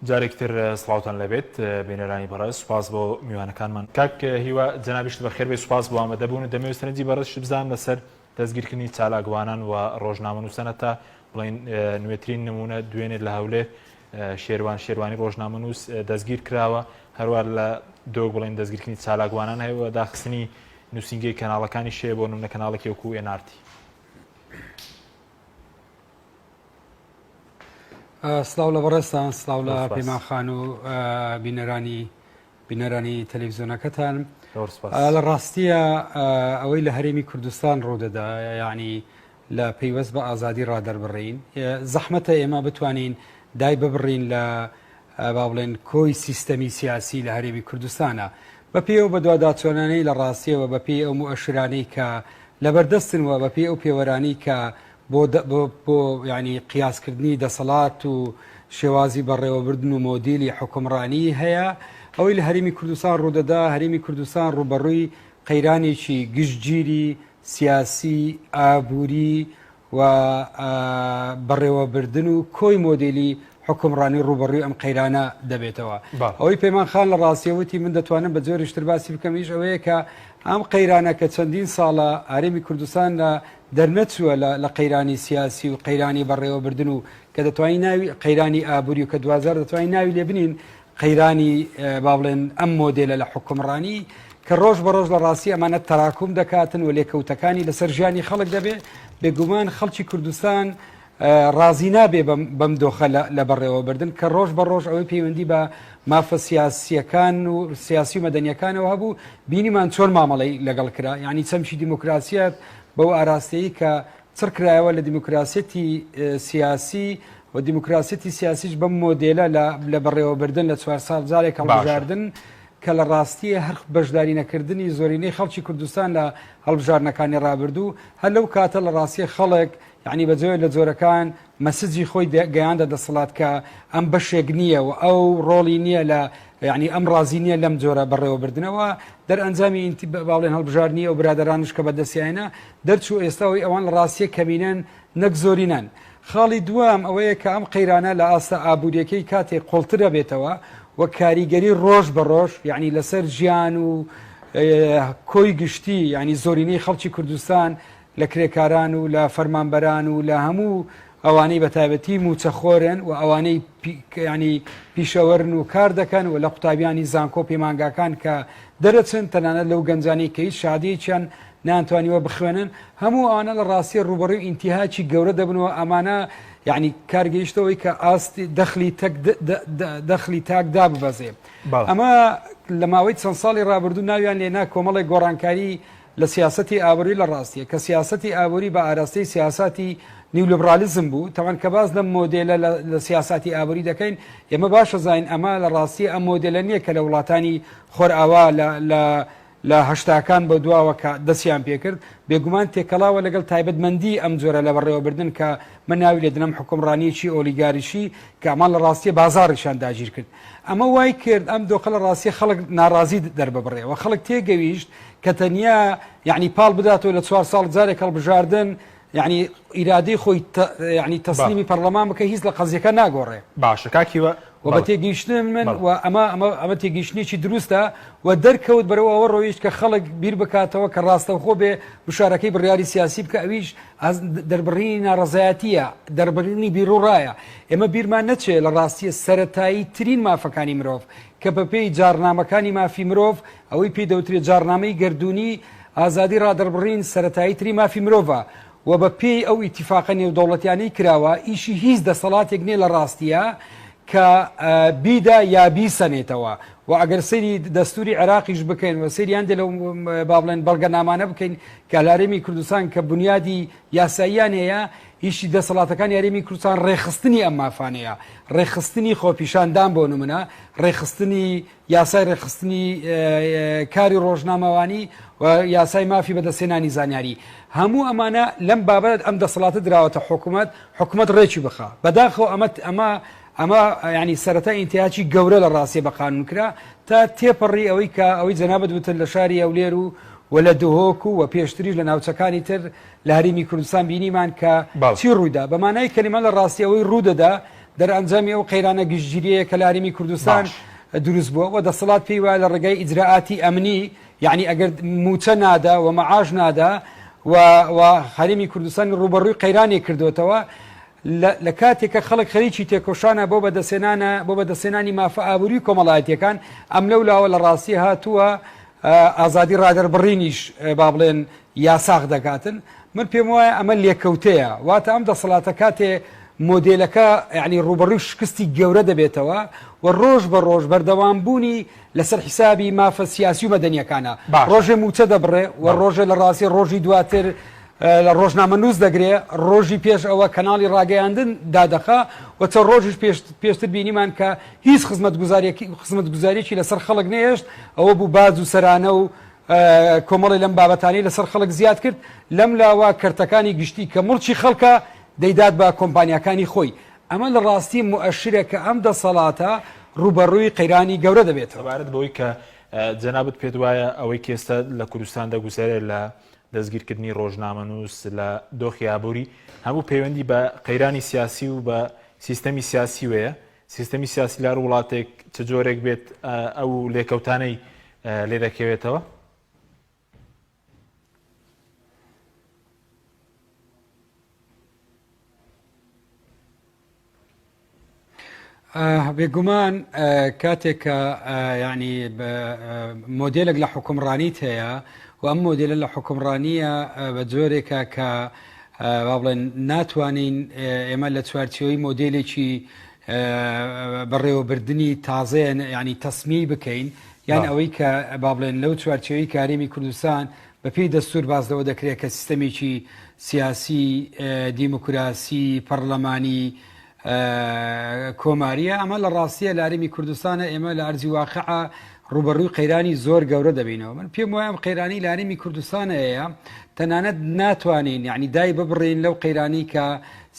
جارێکتر سڵاوتان لەبێت بینەرانی بەڕێز سوپاس بۆ میوانەکانمان کاک هیوا جەنابیشت بەخێر بێ سوپاس بۆ ئامادەبوون و دەمەوێستنەجی بەڕێز بزانم لەسەر دەستگیرکردنی چالاکوانان و ڕۆژنامە نووسەنەتە بڵین نوێترین نمونە دوێنێت لە هەولێر شێروانی ڕۆژنامە نووس دەستگیر کراوە هەروە لە دۆ بڵین دەستگیرکردنی چالاکوانان هەیە داخستنی نووسینگەی کەناڵەکانی شێ بۆ نمونە کەناڵێکی وەکو NRT. سلااو لە بەڕێستان سلااو لە پەیمان خان و بینەرانی تەلەڤیزیۆنەکەتان لە ڕاستیە ئەوەی لە هەرێمی کوردستان ڕوودەدا یعنی لە پەیوەست بە ئازادی ڕادەربڕین زەحمەتە ئێمە بتوانین دای ببڕین لە با بڵێن کۆی سیستەمی سیاسی لە هەرێمی کوردستانە بەپێ و بە دوواداچۆنانەی لە ڕاستیەوە بەپێ ئەو ئەشرانەی کە لەبەردەستنەوە بەپێ ئەو پێوەرانی کە بۆ ینی قیاسکردنی دەسەڵات و شێوازی بەڕێوەبردن و مۆدیلی حکومڕانی هەیە ئەوەی لە هەرێمی کوردستان ڕوودەدا هەرێمی کوردستان ڕوبەڕووی قەیرانێکی گشتگیری سیاسی ئابووری و بەڕێوەبردن و کۆی مۆدیلی حکومڕانی ڕوبەڕووی ئەم قەیرانە دەبێتەوە ئەوەی پەیمان خان لە ڕاستیەوەتی من دەتوانم بە جۆرشتر باسی بکەمیش ئەوەیە کە ئەم قەیرانە کە چەندین ساڵە هەرێمی کوردستان لە دەرنەچووە لە قەیرانی سیاسی و قەیرانی بەڕێوەبردن و کە دەتوانین ناوی قەیرانی ئابووری و کە دوازار دەتوانین ناوی لێ بنین قەیرانی با بڵێن ئەم مۆدێلە لە حکومڕانی کە ڕۆژ بە ڕۆژ لە ڕاستی ئەمانە تەراکوم دەکاتن و لێکەوتەکانی لەسەر ژیانی خەڵک دەبێت بێگومان خەڵکی کوردستان ڕازی نابێ بەم دۆخە لە بەڕێوەبردن کە ڕۆژ بە ڕۆژ ئەوەی پەیوەندی بە مافە سیاسیەکان و سیاسی و مەدەنیەکانەوە هەبوو بینیمان چۆن مامەڵەی لەگەڵ کرا یعنی چەمشی دیموکراسیەت بەو ئاراستەیە کە چڕکرایەوە لە دیموکراسەتی سیاسی و دیموکراسەتی سیاسیش بەم مۆدێلە لە بەڕێوەبردن لە 4 ساڵ جارێک هەڵبژاردن کە لە ڕاستیە هەر بەشداری نەکردنی زۆرینەی خەڵکی کوردستان لە هەڵبژارنەکانی ڕابردوو هەر لەو کاتە لە ڕاستیە خەڵک یعنی بەجێ لە جۆرەکان مەسجی خۆی گەیاندە دەسەڵات کە ئەم بەشێک نییە و ئەو ڕۆڵی نییە لە یعنی ئەم ڕازی نییە لەم جۆرە بەڕێوەبردنەوە دەرئەنجامی باڵێن هەڵبژاردننی ئەو برادرانش کە بەدەستیانە دەرچوو ئێستاەوەی ئەوان لە ڕاستیە کەمینەن نەک زۆرینەن خاڵی دوام ئەوەیە کە ئەم قەیرانە لە ئاستا ئابوووریەکەی کاتێک قوڵترە بێتەوە و کاریگەری ڕۆژ بە ڕۆژ یعنی لەسەر ژیان و کۆی گشتی یعنی زۆرینەی خەڵکی کوردستان لە کرێکاران و لە فەرمانبەران و لە هەموو ئەوانەی بەتایبەتی موچەخۆرن و ئەوانەی ینی پیشەوەرن و کار دەکەن و لە قوتابیانی زانکۆ پەیمانگاکان کە دەرەچن تەنانەت لەو گەنجانی کە هیچ شادەیەکیان نانتوانیوە بخوێنن هەموو ئەوانە لە ڕاستی ڕوبەڕووی ئینتیهاکی گەورە دەبنەوە ئەمانە یعنی کارگەیشتەوەی کە ئاستی دەخلی تاک داببەزێ ئەمە لە ماوەی چەند ساڵی ڕابردوو ناویان لێنا کۆمەڵی گۆڕانکاری لە سیاسەتی ئابووری لە ڕاستیە کە سیاسەتی ئابووری بە ئاراستەی سیاساتی نیولبرالیزم بوو تەوان کە باز لەم مۆدێلە لە سیاساتی ئابووری دەکەین ئێمە باشە زین ئەمە لە ڕاستی ئەم مۆدێلە نییە کە لە وڵاتانی خۆرئاوا لە هەشتاکان بە دواوە کە دەستیان پێکرد بێگومان تێکەڵاوە لەگەڵ تایبەتمەندی ئەم جۆرە لە بەڕێوەبردن کە من ناوی لێ دنم حکومڕانیەکی ئۆلیگاریشی کە ئەمان لە ڕاستیە بازاڕیشان داگیر کرد ئەمە وای کرد ئەم دۆخە لە ڕاستی خەڵک ناڕازی دەرببڕێەوە خەڵک تێگەویشت کە تەنیا یعنی پاڵ بداتەوە لە 4 ساڵ جارێک هەڵبژاردن یعنی ئیرادەی خۆی یعنی تەسلیمی پەرلەمان بکە هیچ لە قەزیەکە ناگۆڕێ باشە کاکیوە و بە تێگەیشتن من و ئەمە تێگەیشتنێکی دروستە و دەرکەوت بەرەوە ئەوە ڕۆیشت کە خەڵک بیر بکاتەوە کە ڕاستەوخۆ بێ بشارەکەی بڕیاری سیاسی بکە ئەویش دەربڕینی ناڕزایەتیە دەربڕینی بیرڕایە ئێمە بیرمان نەچێت لە ڕاستیە سەرەتایی ترین مافەکانی مرۆڤ کە بە پێی جارنامەکانی مافی مرۆڤ ئەوەی پێی دەوترێت جارنامەی گردردونی ئازادی ڕادەربڕین سەرەتایی تری مافی مرۆڤە و بە پێی ئەو ئیتیفاقە نێودەوڵەتیانەی کراوە ئیشی هیچ دەسەڵاتێک نییە لە ڕاستیە کە بیدا یا بیسەنێتەوە و ئەگەر سەیری دەستوری عێراقیش بکەین و سەریان دێ لەو با بڵێن بەڵگەنامانە بکەین کە لە هەرێمی کوردستان کە بنیادی یاساییان هەیە ئیشی دەسەڵاتەکانی هەرێمی کوردستان ڕێخستنی ئەم مافانەیە ڕێخستنی خۆپیشاندان بۆ نمونە ڕێخستنی یاسای ڕێخستنی کاری ڕۆژنامەوانی و یاسای مافی بەدەستێنانی زانیاری هەموو ئەمانە لەم بابەت ئەم دەسەڵاتە دراوەتە حکوومەت ڕێکی بخە بەداخەوە ئەمە ینی سەرەتا ئینتیاچی گەورە لە ڕاستی بە قانون کرا تا تێپەڕی ئەوەی کە ئەوەی جەنابەت وتر لە شاری ئەولێر و لە دهۆک و پێشتریش لە ناوچەکانی تر لە هەرێمی کوردستان بینیمان کە چی ڕوویدا بەمانای کەلیمە لە ڕاستی ئەوەی ڕوودەدا دەرئەنجامی ئەو قەیرانە گشتگیریەیە کە لە هەرێمی کوردستان دروست بووە و دەسەڵات پێی وایە لە ڕێگای ئیجراعاتی ئەمنی یعنی ئەگەر موچە نادا و مەعاش نادا و هەرێمی کوردستان ڕوبەڕووی قەیرانی کردوتەوە لە کاتێکە خەڵک خەریکی تێکۆشانە بۆ بەدەستێنانی مافە ئابووری کۆمەڵایەتیەکان ئەم لەولاوە لە ڕاستی هاتووە ئازادی ڕادەربڕینیش با بڵێن یاساغ دەکاتن من پێم وایە ئەمە لێکەوتەیە واتە ئەم دەسەڵاتە کاتێ مۆدێلەکە یعنی ڕوبەڕووی شکستی گەورە دەبێتەوە و ڕۆژ بە ڕۆژ بەردەوامبوونی لەسەر حیسابی مافە سیاسی و مەدەنیەکانە ڕۆژێ موچە دەبڕێ و ڕۆژە لە ڕاستی ڕۆژی دواتر لە ڕۆژنامەنووس دەگرێ ڕۆژی پێش ئەوە کەناڵی ڕاگەیاندن دادەخا و چە ڕۆژش پێشتر بینیمان کە هیچ خزمەتگوزاریی لەسەر خەڵک نێشت ئەوە بوو باز و سەرانە و کۆمەڵی لەم بابەتانی لەسەر خەڵک زیاد کرد لەم لاوە کەرتەکانی گشتی کە مڵچی خەڵکە دەیدات بە کۆمپانیەکانی خۆی ئەمە لە ڕاستی مؤشرە کە ئەم دەسەڵاتە ڕوبەڕووی قەیرانی گەورە دەبێتەوە بارەت بەوەی کە جەنابەت پێت وایە ئەوەی کێستا لە کوردستان دەگوزارێت لە دەستگیرکردنی ڕۆژنامەنووس لە دۆخی ئابووری هەموو پەیوەندی بە قەیرانی سیاسی و بە سیستەمی سیاسی وەیە سیستەمی سیاسی لار وڵاتێک چ جۆرێک بێت ئەو لێکەوتانەی لێ دەکەوێتەوە بێگومان کاتێککە ینی مۆدلێک لە حکومڕانیت هەیە و ئەم مۆدلە لە حکومڕانیە بە جۆرێکە کە با بڵێن ناتوانین ئێمە لە چوارچەوەی مۆدلێکی بەڕێوەبردننی تازەیە ینی تەسمی بکەین یان ئەوەی کە با بڵێن لەو چوارچەوەی کارێمی کوردستان بەپێی دەستور بازەوە دەکرێت کە سیستەمێکی سیاسی دیموکراسی پەرلەمانی کۆماریە ئەمە لە ڕاستیە لە هەرێمی کوردستانە ئێمە لە ئەرزی واقعە ڕوبەڕووی قەیرانی زۆر گەورە دەبینەوە من پێم وایە قەیرانی لە هەرێمی کوردستانە هەیە تەنانەت ناتوانین یعنی دای ببڕین لەو قەیرانی کە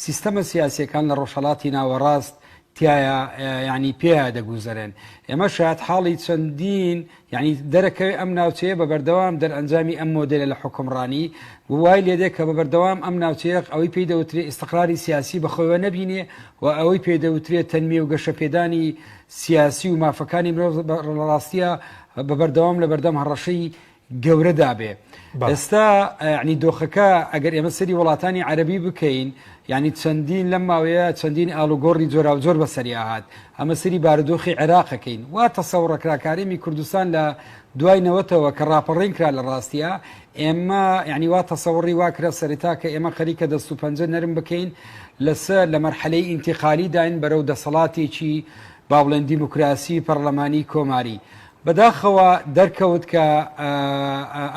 سیستەمە سیاسیەکان لە ڕۆژهەڵاتی ناوەڕاست تایە ینی پێیا دەگوزارن ئێمە شاید حاڵی چەندین یعنی دەرەکەوێ ئەم ناوچەیە بە بەردەوام دەرئەنجامی ئەم مۆدلە لە حکومڕانی وای لێدێک کە بە بەردەوام ئم ناوچەیە ئەوەی پێی دەوترێت ئیستقراری سیاسی بەخۆیەوە نەبینێ و ئەوەی پێ دەوترێت تەنمی و گەشەپێدانی سیاسی و مافەکانی مرۆڤ ڕاستیە بە بەردەوام لە بەردەم هەڕەشەی گەورەدا بێ ئێستا ینی دۆخەکە ئەگەر ئێمە سەری وڵاتانی عەرەبی بکەین یعنی چەندین لەم ماوەیە چەندین ئالوگۆڕی جۆرا و جۆر بەسەری هات ئەمە سەری بارودۆخی عێراقەکەین وا تەسەوڕەکراکارێمی کوردستان لە دوایەوەتەوە کە ڕاپەڕین کرا لە ڕاستیە ئێمە یعنی وا تەسەوڕی واکرە سەرتا کە ئێمە خەریکە دەست و پەنجە نەرم بکەین لەسەر لە مەرحەلەی ئینتیقالی داین بەرەو دەسەڵاتێکی با بڵێن دیموکراسی پەرلەمانی کۆماری بەداخەوە دەرکەوت کە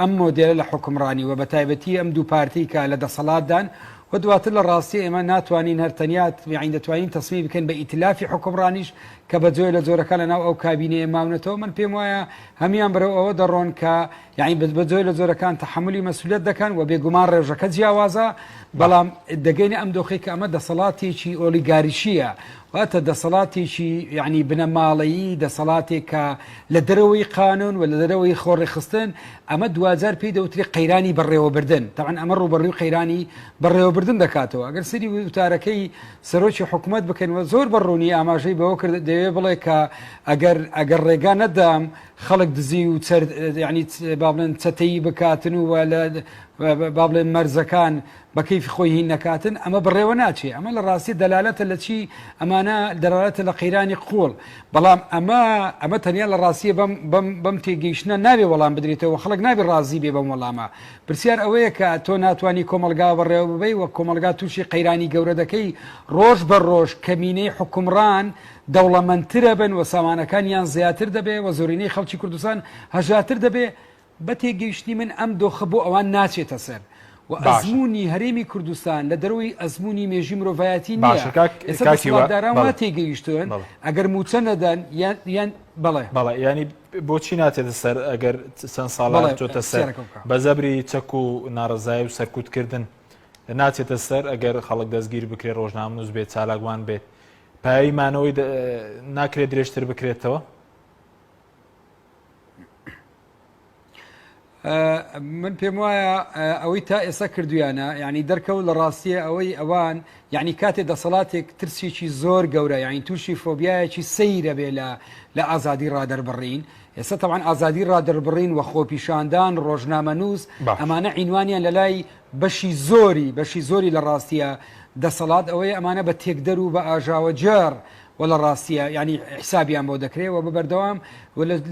ئەم مۆدێلە لە حکومڕانی و بە تایبەتی ئەم دوو پارتی کە لە دەسەڵاتدان و دواتر لە ڕاستی ئێمە ناتوانین هەرتەنیات یعنی دەتوانین تەسمی بکەین بە ئیتلافی حکومڕانیش کە بە جۆی لە جۆرەکە لەناو ئەو کابینەیە ماونەتەوە من پێم وایە هەمیان بەرەو ئەوە دەڕۆن کە یعنی بە جۆی لە جۆرەکان تەحملی مەسئولیت دەکەن و بێگومان ڕێژەکە جیاوازە بەڵام دەگەینە ئەم دۆخی کە ئەمە دەسەڵاتێکی ئۆلیگاریشیە واتە دەسەڵاتێکی یعنی بنەماڵەیی دەسەڵاتێک کە لە دەرەوەی قانون و لە دەرەوەی خۆڕێخستن ئەمە دوجار پێی دەوتری قەیرانی بەڕێوەبردن تاوان ئەمە ڕوبەڕووی قەیرانی بەڕێوەبردن دەکاتەوە ئەگەر سری وتارەکەی سەرۆکی حکوومەت بکەنەوە زۆر بەڕوونی ئاماژەی بەوە کرد دەوێ بڵێ کە ئەگەر ڕێگا نەدام خەڵک دزی و ینی با بڵێن چەتەیی بکاتن و با بڵێن مەرزەکان بە کەیفی خۆی هین نەکاتن ئەمە بڕێوە ناچێ ئەمە لە ڕاستی دەلالەتە لە چی ئەمانە دەلالەتە لە قەیرانی قوڵ بەڵام ئەمە تەنیا لە ڕاستیە بەم تێگەیشتنە نابێ وەڵام بدرێتەوە خەڵک نابێ ڕازی بێ بەم وەڵامە پرسیار ئەوەیە کە تۆ ناتوانانی کۆمەلگا بەڕێوە ببەی وە کۆمەلگا تووشی قەیرانی گەورە دەکەی ڕۆژ بە ڕۆژ کەمینەی حکومڕان دەوڵەمەندترە بن و سامانەکانیان زیاتر دەبێ و زۆرینەی خەڵکی کوردستان هەژاتر دەبێ بە تێگەیشتنی من ئەم دۆخە بۆ ئەوان ناچێتە سەر و ئەزمموی هەرێمی کوردستان لە دەروی ئەزمموی مێژی مرۆڤایەتی نییەداران وا تێگەیشتن ئەگەر موچە نەدەن یان بەڵێ ینی بۆچی ناتێتە سەر ئەگەر چەند ساڵات چۆتە سەر بە زەبری چەک و ناڕزایی و سەرکوتکردن ناچێتە سەر ئەگەر خەڵک دەستگیر بکرێت ڕۆژنامەنووس بێت چالاکوان بێت پایمانەوەی ناکرێت درێژتر بکرێتەوە من پێم وایە ئەوەی تا ئێستا کردویانە یعنی دەرکەوت لە ڕاستیە ئەوەی ئەوان یعنی کاتێ دەسەڵاتێک ترسێکی زۆر گەورە یعنی تووشی فۆبیایەکی سەیرە بێ لە ئازادی ڕادەربڕین ئێستا تەوان ئازادی ڕادەربڕین و خۆپیشاندان ڕۆژنامەنووس ئەمانە عینوانیان لە لای بەشی زۆری لە ڕاستیە دەسەڵات ئەوەیە ئەمانە بە تێکدەر و بە ئاژاوە جار و لە ڕاستیە ینی حسابیان بۆ دەکرێت و بەبەردەوام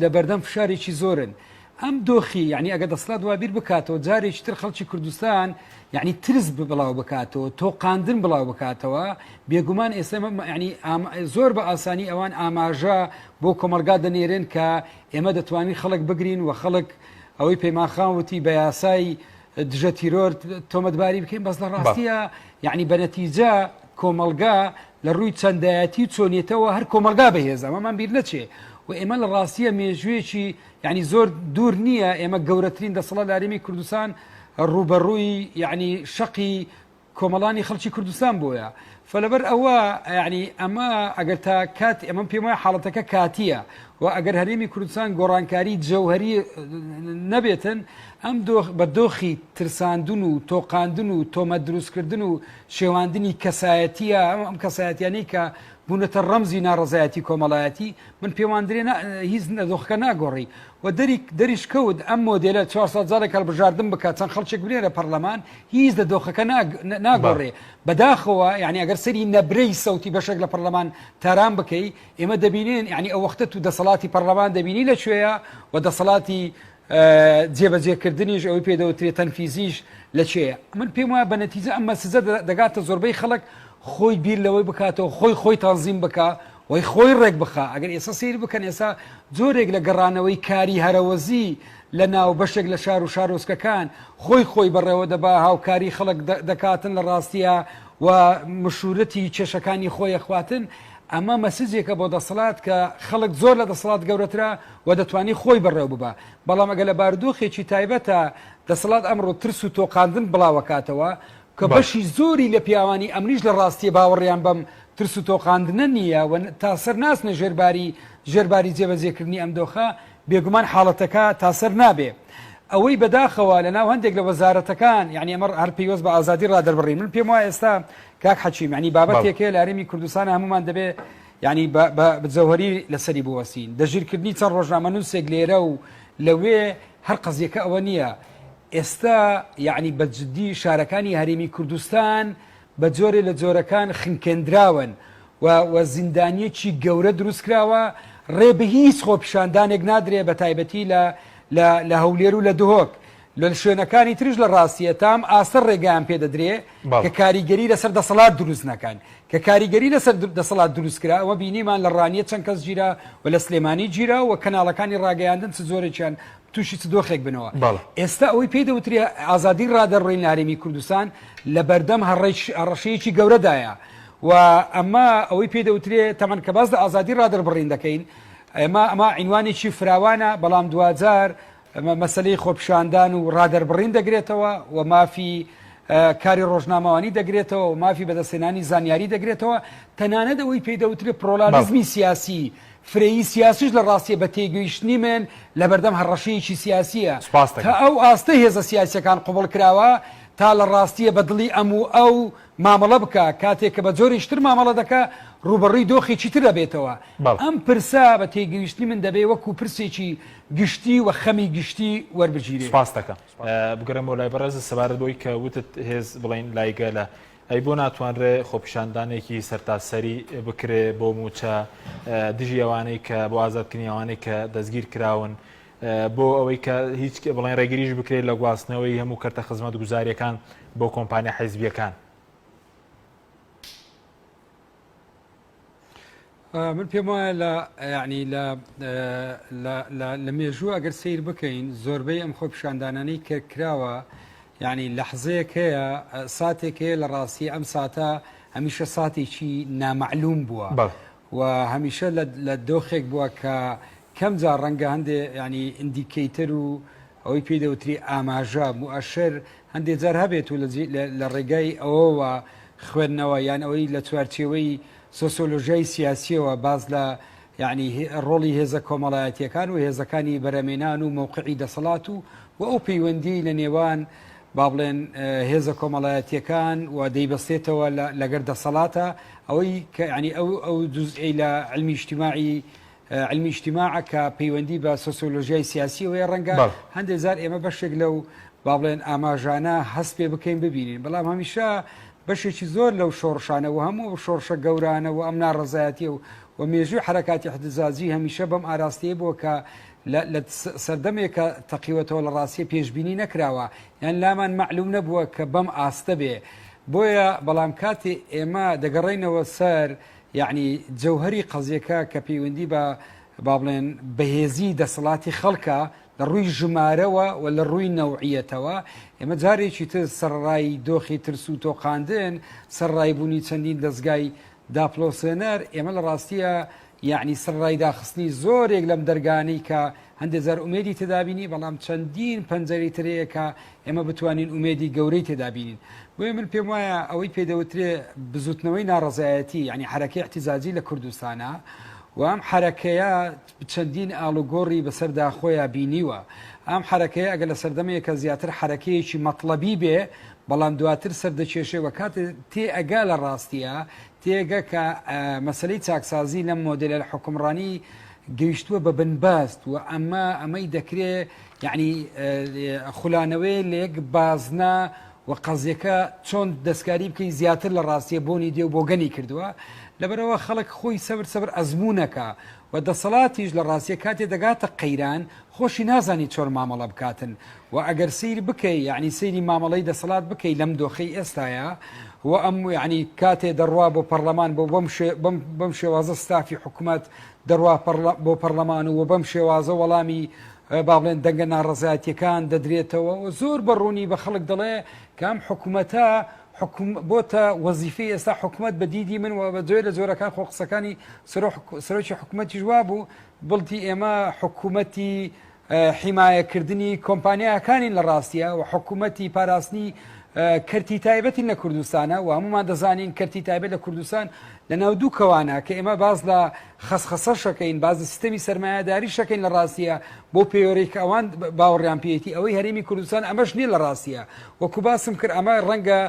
لە بەردەم فشارێکی زۆرن ئەم دۆخی یعنی ئەگە دەسەڵات وابیر بکاتەوە جارێکی تر خەڵکی کوردستان یعنی ترس بڵاو بکاتەوە تۆقااندن بڵاو بکاتەوە بێگومان ئێستا ینی زۆر بە ئاسانی ئەوان ئاماژە بۆ کۆمەلگا دەنێرن کە ئێمە دەتوانین خەڵک بگرین و خەڵک ئەوەی پەیمانخانوتی بە یاسای دژە تیرۆر تۆمەتباری بکەین بەس لە ڕاستیە یعنی بەنەتیجە کۆمەلگا لە ڕووی چەندایەتی چۆنیێتەوە هەر کۆمەلگا بەهێز ئەمەمان بیر نەچێ و ئێمە لە ڕاستیە مێژوێکی یعنی زۆر دوور نییە ئێمە گەورەترین دەسەڵات لە کوردستان ڕوبەڕووی یعنی شەقی کۆمەڵانی خەڵکی کوردستان بۆیە فلەبەر ئەوە یعنی ئەمە ئەگەر تا کات ئەمە پێم وایە حاڵەتەکە کاتیە و ئەگەر هەرێمی کوردستان گۆڕانکاری جەوهری نەبێتن ئەم بە دۆخی ترساندن و تۆقااندن و تۆمە دروستکردن و شێواندنی کەسایەتیە ئەم کەسایەتیانەی کە بوونەتە ڕەمزی ناڕزایەتی کۆمەڵایەتی من پێوانندرێ هیچ دۆخەکە ناگۆڕی و دەریش کەوت ئەم مۆدلە 400 جارێک هەڵبژاردن بکات چەند خەڵکێک بنێرە پەرلەمان هیچ لە دۆخەکە ناگۆڕێ بەداخەوە یعنی ئەگەر سەری نەبرەی سەوتی بەشێک لە پەرلەمان تاران بکەی ئێمە دەبینین یعنی ئەو وەختە تو دەسەڵاتی پەرلەمان دەبینی لەکوێیە و دەسەڵاتی جێبەجێکردنیش ئەوەی پێدەوترێت تەنفیزیش لەکوێیە من پێم وایە بە نەتیجە ئەم مەسزە دەگاتە زۆربەی خەڵک خۆی بیر لەوەی بکاتەوە خۆی تەنزیم بکە وی خۆی ڕێک بخە ئەگەر ئێستا سیر بکەن ئێستا زۆرێک لە گەڕانەوەی کاری هەرەوەزی لە ناو بەشێک لە شار و شارۆچکەکان خۆی بەڕێوە دەبا هاوکاری خەڵک دەکاتن لە ڕاستیە و مشورەتی کێشەکانی خۆی خواتن ئەمە مەسزێکە بۆ دەسەڵات کە خەڵک زۆر لە دەسەڵات گەورەترە و دەتوانانی خۆی بەڕێو ببە بەڵام ئەگە لە بارودۆخێکی تایبەتە دەسەڵات ئەمڕۆ ترس و تۆقااندن بڵاوەکاتەوە کە بەشی زۆری لە پیاوانی ئەمریش لە ڕاستیە باوەڕیان بەم ترس و تۆقااندنە نییە و تاسەر ناسنە ژێرباری جێبەجێکردنی ئەم دۆخە بێگومان حاڵەتەکە تاسەر نابێ ئەوەی بەداخەوە لە ناو هەندێک لە وەزارەتەکان یعنی ئەمە هەر پێوەست بە ئازادی ڕادەربڕین من پێم وایە ئێستا کاک حەچیم ینی بابەتێکەیە لە هەرێمی کوردستان هەمومان دەبێ ینی بجەوهری لەسەری بوەستین دەژیرکردنی چەند ڕۆژنامەنووسێک لێرە و لەوێ هەر قەزیەکە ئەوە نییە ئێستا یعنی بەجددی شارەکانی هەرێمی کوردستان بە جۆرێ لە جۆرەکان خنکێنراون و زیندانیەکی گەورە دروستکراوە ڕێ بە هیچ خۆپیشاندانێک نادرێ بە تایبەتی لە هەولێر و لە دهۆک لە شوێنەکانی ترش لە ڕاستیە تام ئاستەر ڕێگەیان پێ دەدرێ کە کاریگەری لەسەر دەسەڵات دروست نەکەن کە کاریگەری لەسەر دەسەڵات دروستکرا ئەوە بینیمان لە ڕانیە چەند کەس گیرا و لە سلێمانی گیرا و کەناڵەکانی ڕاگەیاندن چ زۆرێکیان تووشی چ دۆخێک بنەوە ئێستا ئەوەی پێدەوتری ئازادی ڕادەڕڕین لە هەرێمی کوردستان لە بەردەم هەڕەشەیەکی گەورەدایە و ئەمە ئەوەی پێدەوترێ تەمەن کە باز لە ئازادی ڕادەربڕین دەکەین ئەمە عینوانێکی فراوانە بەڵام دوجار مەسلەی خۆپیشاندان و ڕادەربڕین دەگرێتەوە و مافی کاری ڕۆژنامەوانی دەگرێتەوە و مافی بەدەستێنانی زانیاری دەگرێتەوە تەنانەت ئەوەی پێدەوترێت پرۆلالیزمی سیاسی فرەیی سیاسیش لە ڕاستیە بە تێگەیشتنی من لە بەردەم هەڕەشەیەکی سیاسیە تا ئەو ئاستە هێزە سیاسیەکان قوبڵ کراوە تا لە ڕاستیە بەدڵی ئەو مامەڵە بکە کاتێک کە بە جۆرێشتر مامەڵە دەکە ڕوبەڕووی دۆخێکی تر دەبێتەوە ئەم پرسا بە تێگەیشتنی من دەبێ وەکو پرسێکی گشتی و خەمی گشتی وەربگیرێ سپاس دەکەم بگەڕێم بۆ لای بەڕێز سەبارەت بۆی کە وتت هێز بڵین لایگەلە ئەی بۆ ناتوانرێ خۆپیشاندانێکی سەرتاسەری بکرێ بۆ موچە دژی ئەوانەی کە بۆ ئازادکردنی ئەوانەی کە دەستگیر کراون بۆ ئەوەی کە هیچ بڵێن ڕێگریش بکرێت لە گواستنەوەی هەموو کەرتە خزمەت گوزاریەکان بۆ کۆمپانیا حیزبیەکان من پێم وایە لە مێژوو ئەگەر سیر بکەین زۆربەی ئەم خۆپیشاندانانەی کە کراوە یعنی لەحزەیەک هەیە ساتێک هەیە لە ڕاستی ئەم ساتە هەمیشە ساتێکی نامەعلوم بووە و هەمیشە لە دۆخێک بووە کە کەم جار ڕەنگە هەندێ ینی ئیندیکەیتەر و ئەوەی پێدەوتری ئاماژە موئەشر هەندێک جار هەبێت و لە ڕێگای ئەوەوە خوێندنەوە یان ئەوەی لە چوارچێوەی سۆسیۆلۆژیای سیاسیەوە باز لە یعنی ڕۆڵی هێزە کۆمەڵایەتیەکان و هێزەکانی بەرەمێنان و مووقعی دەسەڵات و و ئەو پەیوەندی لە نێوان با بڵێن هێزە کۆمەڵایەتیەکان و دەیبەستێتەوە لەگەر دەسەڵاتە ئەوەی کە ینی ئەو جزئی لە علمی اجتماعی علمی اجتماع کە پەیوەندی بە سۆسیۆلۆژیای سیاسی وەیە ڕەنگە هەندێک جار ئێمە بەشێک لەو با بڵێن ئاماژانە هەست پێ بکەین ببینین بەڵام هەمیشە بەشێکی زۆر لەو شۆڕشانە و هەموو شۆڕشە گەورانە و ئەم ناڕەزایەتی و مێژووی حرەکاتی احتجاجی هەمیشە بەم ئاراستەیە بووە کە لە سەردەمێکە تەقیوەتەوە لە ڕاستی پێشببینی نەکراوە یان لامان معلوم نەبووە کە بەم ئاستە بێ بۆیە بەڵام کاتی ئێمە دەگەڕێنەوە سەر یعنی جەوهری قەزیەکە کە پەیوەندی بە با بڵێن بەهێزی دەسەڵاتی خەڵکە لە ڕووی ژمارەوە و لە ڕووی نەوعیەتەوە ئێمە جارێکی تر سەرڕای دۆخی ترس و تۆقااندن سەرڕای بوونی چەندین دەستگای داپلۆسێنەر ئێمە لە ڕاستیە یعنی سەرڕای داخستنی زۆرێک لەم دەرگانەی کە هەندێک زار ئومێدی تێدابینی بەڵام چەندین پەنجەری ترەیە کە ئێمە بتوانین ئومێدی گەورەی تێدابینین بۆیە من پێم وایە ئەوەی پێدەوترێ بزوتنەوەی ناڕەزایەتی یعنی حرەکەی احتیجاجی لە کوردستانە و ئەم حرەکەیە چەندین ئاڵوگۆڕی بەسەردا خۆیان بینیوە ئەم حرەکەیە ئەگە لە سەردەمەیەکە زیاتر حرەکەیەکی مەطلبی بێ بەڵام دواتر سەردەکێشەوە کاتێ تێ ئەگا لە ڕاستیە تێگە کە مەسلەی چاکسازی لەم مۆدلە لە حکومڕانی گەیشتووە بە بنباست و ئەمەی دەکرێت یعنی خولانەوەی لێک بازنە و قەزیەکە چۆن دەستکاری بکەی زیاتر لە ڕاستیە بۆنی دێ و بۆگەنی کردووە لەبەرەوە خەڵک خۆی سەبر ئەزمونونەکە و دەسەڵاتیش لە ڕاستیە کاتێ دەگاتە قەیران خۆشی نازانی چۆن مامەڵە بکاتن و ئەگەر سیر بکەی یعنی سەیری مامەڵەی دەسەڵات بکەی لەم دۆخەی ئێستاە و ئەم یعنی کاتێ دەڕوا بۆ پەرلەمان بۆ بەم شێوازە ستافی حکوومەت دەڕوا بۆ پەرلەمان و بەم شێوازە وەڵامی با بڵێن دەنگە ناڕەزایەتیەکان دەدرێتەوە و زۆر بەڕوونی بە خەڵک دەڵێ کام حکوومەتە بۆتە وەزیفەی ئێستا حکوومەت بە دیدی من و بە جۆی لە جۆرەکان خۆ قسەکانی سەرۆکی حکوومەتی جووا بوو بڵتی ئێمە حکوومەتی حیمایەکردنی کۆمپانیاکانین لە ڕاستیە و حکوومەتی پاراستنی کەرتی تایبەتی لە کوردستانە و هەمومان دەزانین کەرتی تایبەت لە کوردستان لە ناو دوو کەوانە کە ئێمە باز لە خەسخەسە شەکەین باز سیستەمی سەرمایه‌داری شەکەین لە ڕاستیە بۆ پێوەرێک ئەوان باوەڕیان پێێتی ئەوەی هەرێمی کوردستان ئەمەش نییە لە ڕاستیە وەکو باسم کرد ئەمە ڕەنگە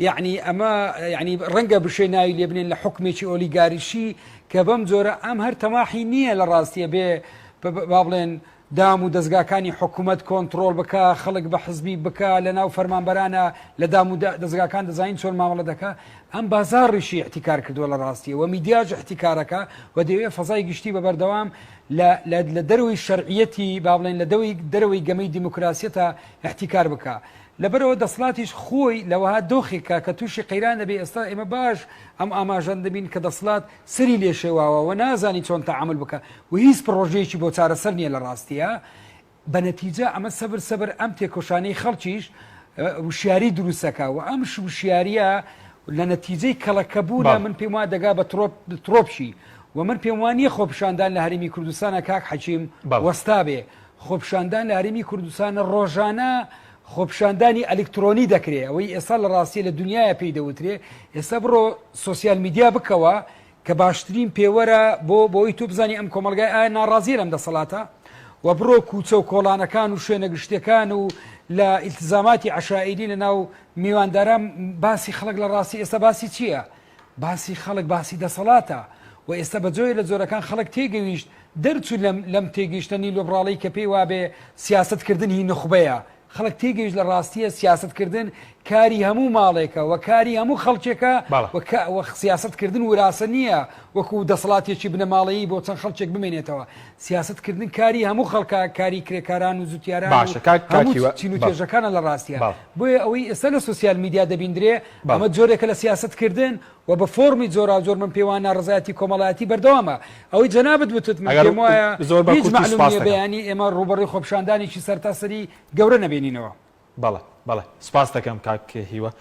یعنی ئەمە یعنی ڕەنگە بشێ ناوی لێ بنێن لە حکومێکی ئۆلیگاریشی کە بەم جۆرە ئەم هەر تەماحی نییە لە ڕاستیە بێ با بڵێن دام و دەستگاکانی حکوومەت کۆنتترۆل بکە خەڵک بە حزبی بکە لە ناو فەرمانبەرانە لە دام و دەستگاکان دەزانین چۆن مامەڵە دەکە ئەم بازاڕیشی احتیکار کردووە لە ڕاستیە و میدیاج احتیکارەکە و دەوێت فەزای گشتی بە بەردەوام لە دەروی شەرعیەتی با بڵێن لە دەروی گەمەی دیموکراسیەتە احتیکار بکە لەبەرەوە دەسڵاتیش خۆی لەوەها دۆخێکە کە تووشی قەیران دەبێ ئێستا ئێمە باش ئەم ئاماژەن دەبین کە دەسڵات سری لێشێواوە و نازانی چۆن تەعامل بکە و هیچ پرۆژەیەکی بۆ چارەسەر نییە لە ڕاستیە بە نەتیجە ئەمە سەبر ئەم تێکۆشانەی خەڵکیش وشیاری دروستەکە و ئەم وشیاریە لە نەتیجەی کەڵەکەبوونە من پێم وایە دەگا بە ترۆپشی و من پێم وانە خۆپشاندان لە هەرێمی کوردستانە کاک حەکیم وەستا بێ خۆپشاندان لە هەرێمی کوردستانە ڕۆژانە خۆپشاندانی ئەلکترۆنی دەکرێت ئەوەی ئێستا لە ڕاستی لە دنیاە پێی دەوترێ ئێستا بڕۆ سوسیال میدیا بکەوە کە باشترین پێوەرە بۆی تو بزانی ئەم کۆمەلگای ئایا ناڕازی لەم دەسەڵاتە و بڕۆ کوچە و کۆڵانەکان و شوێنە گشتەکان و لە ئیلتزاماتی عشائری لە ناو میوانداران باسی خەڵک لە ڕاستی ئێستا باسی چییە؟ باسی خەڵک باسی دەسەڵاتە و ئێستا بەجۆی لە جۆرەکان خەڵک تێگەویشت دەرچوو لەم تێگەیشتنی لۆبراڵی کە پێی وابێ سیاستکردنی نخبەیە خەڵک تێگەیشت لە ڕاستیە سیاستکردن کاری هەموو ماڵێکە و کاری هەموو خەڵکێکە سیاستکردن وراسە نییە وەکو دەسەڵاتێکی بنەماڵەیی بۆ چەند خەڵکێک بمێنێتەوە سیاستکردن کاری هەموو خەڵکە کاری کرێکاران و زوتیاران چین و تێژەکانە لە ڕاستیە بۆیە ئەوەی ئێستا لە سوسیال میدیا دەبیندرێ ئەمە جۆرێکە لە سیاستکردن و بە فۆرمی جۆرا زۆر من پێوان ناڕزایەتی کۆمەڵایەتی بەردەوامە ئەوەی جەنابەت وتت من پێم وایە هیچ معلومیە بەیانی ئێمە ڕوبەڕووی خۆپشاندانێکی سەرتاسەری گەورە نەبێنینەوە بەڵێ سپاس دەکەم کاک هیوە